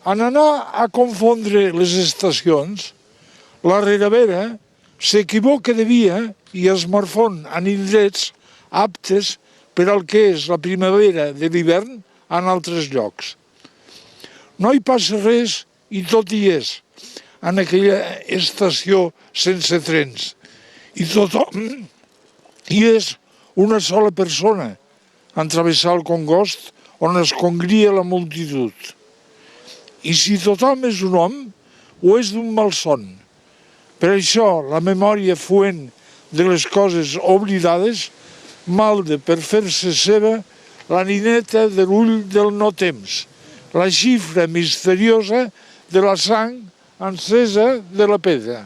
En anar a confondre les estacions, la reravera s'equivoca de via i es morfon en indrets aptes per al que és la primavera de l'hivern en altres llocs. No hi passa res i tot hi és, en aquella estació sense trens. I tothom hi és una sola persona en travessar el congost on es congria la multitud. I si tothom és un hom, o és d'un malson. Per això la memòria fuent de les coses oblidades malda per fer-se seva la nineta de l'ull del no-temps, la xifra misteriosa de la sang encesa de la pedra.